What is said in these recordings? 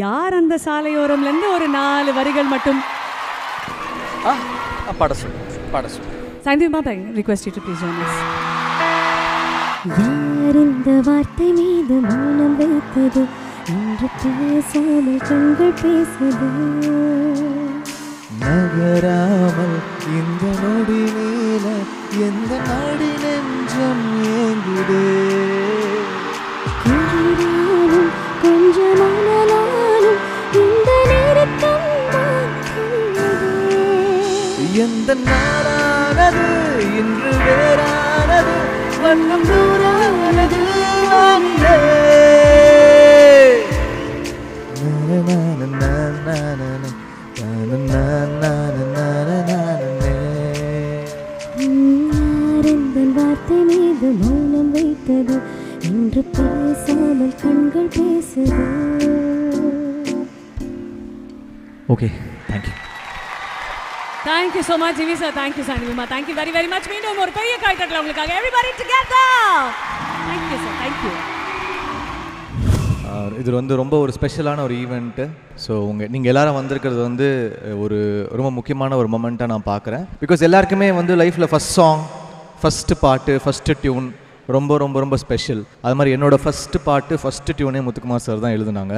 யார் அந்த சாலையோரம்லேருந்து ஒரு 4 வரிகள் மட்டும் பாட சொல்லு. Saindhavi ma'am, I request you to please join us. யார் இந்த வார்த்தை மீது மௌனம் வைத்தது, இன்று பேசாமல் கண்கள் பேசுது. நகராமல் இந்த நொடி நீல எந்த நாடி நெஞ்சம் ஏங்குதே. கொஞ்சமானாலும் கொஞ்சமானாலும் இந்த நேரத்தம் எந்த நாளானது இன்று வேறானது, வண்ணம் தூரானது வானிலே. வார்த்தை மீது மௌனம் வைத்தது, இன்று பேசாமல் கண்கள் பேசுது. Okay, thank you. Thank you so much, Jimmy sir. Thank you, Sandhi Mama. Thank you very, very much. மீண்டும் ஒரு பெரிய கை தட்டலாம் உங்களுக்காக. Everybody together. Thank you, sir. Thank you. இது வந்து ரொம்ப ஒரு ஸ்பெஷலான ஒரு ஈவெண்ட்டு. ஸோ நீங்கள் எல்லாரும் வந்திருக்கிறது வந்து ஒரு ரொம்ப முக்கியமான ஒரு மொமெண்ட்டாக நான் பார்க்குறேன். பிகாஸ் எல்லாருக்குமே வந்து லைஃப்பில் ஃபஸ்ட் சாங், ஃபஸ்ட்டு பாட்டு, ஃபஸ்ட்டு டியூன் ரொம்ப ரொம்ப ரொம்ப ஸ்பெஷல். அது மாதிரி என்னோடய ஃபஸ்ட்டு பாட்டு, ஃபஸ்ட்டு டியூனே முத்துக்குமார் சார் தான் எழுதுனாங்க.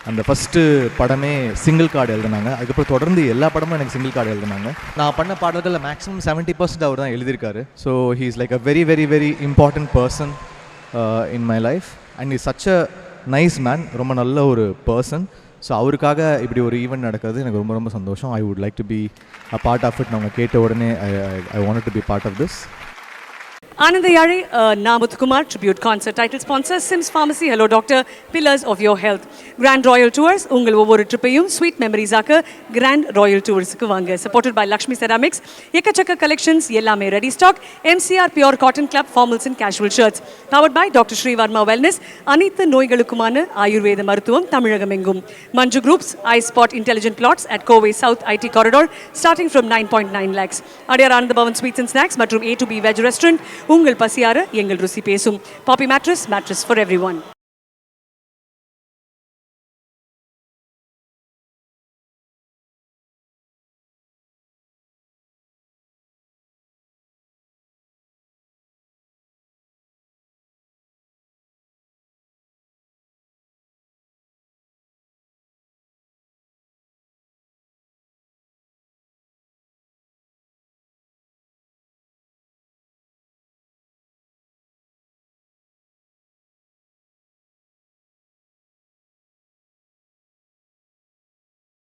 அந்த ஃபஸ்ட்டு படமே சிங்கிள் கார்டு எழுதுனாங்க. அதுக்கப்புறம் தொடர்ந்து எல்லா படமும் எனக்கு சிங்கிள் கார்டு எழுதுனாங்க. நான் பண்ண பாடல்களில் மேக்ஸிமம் 70% அவர் தான் எழுதியிருக்காரு. So he is like a very very very important person in my life and is such a nice man. ரொம்ப நல்ல ஒரு பர்சன். ஸோ அவருக்காக இப்படி ஒரு ஈவெண்ட் நடக்கிறது எனக்கு ரொம்ப ரொம்ப சந்தோஷம். I would like to be a part of it. நாங்கள் கேட்ட உடனே I wanted to be part of this. Ananda Yare, Namuthukumar tribute concert. Title sponsor Sims Pharmacy. Hello Doctor, Pillars of Your Health. Grand Royal Tours. Ungal ovvoru trippayum sweet memories aaka Grand Royal Tours ku vaanga. Supported by Lakshmi Ceramics. Ekachakka collections ellame ready stock. MCR Pure Cotton Club formals and casual shirts. Powered by Dr. Sri Varma Wellness. Anitha Noigalukkumana Ayurveda Maruthuvam Tamilagam engum. Manju Groups iSpot Intelligent Plots at Kovai South IT Corridor starting from 9.9 lakhs. Adiyar Ananda Bhavan Sweets and Snacks மற்றும் A to B Veg Restaurant. உங்கள் பசியார எங்கள் ருசி பேசும். பாப்பி mattress for everyone.